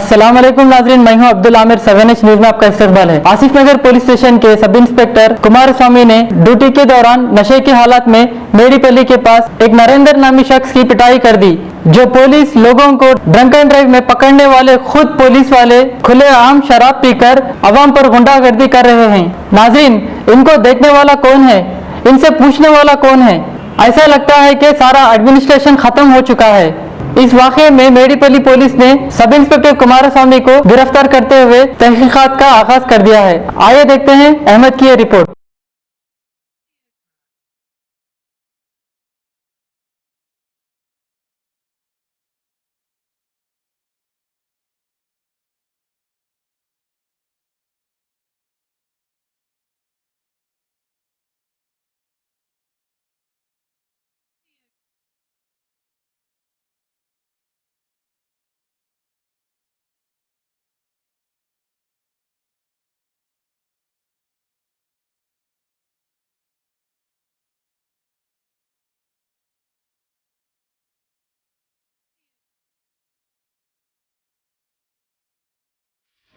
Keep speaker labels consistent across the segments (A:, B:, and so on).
A: अस्सलाम वालेकुम नाज़रीन, मैं हूं अब्दुल आमिर। 7H न्यूज में आपका इस्तकबाल है। आसिफ नगर पुलिस स्टेशन के सब इंस्पेक्टर कुमारस्वामी ने ड्यूटी के दौरान नशे की हालत में मेडीपल्ली के पास एक नरेंद्र नामी शख्स की पिटाई कर दी। जो पुलिस लोगों को ड्रंक एंड ड्राइव में पकड़ने वाले खुद पुलिस वाले खुलेआम शराब पीकर अवाम पर गुंडागर्दी कर रहे हैं। नाज़रीन, इनको देखने वाला कौन है, इनसे पूछने वाला कौन है? ऐसा लगता है कि सारा एडमिनिस्ट्रेशन खत्म हो चुका है। इस वाकये में मेडीपल्ली पुलिस ने सब इंस्पेक्टर कुमारस्वामी को गिरफ्तार करते हुए तहकीकात का आगाज कर दिया है। आइए देखते हैं अहमद की ये रिपोर्ट।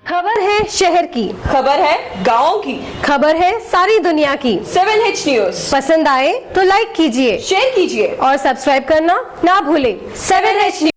B: खबर है शहर की,
C: खबर है गाँव की,
B: खबर है सारी दुनिया की।
C: 7H न्यूज
B: पसंद आए तो लाइक कीजिए,
C: शेयर कीजिए
B: और सब्सक्राइब करना ना भूलें।
C: 7H news.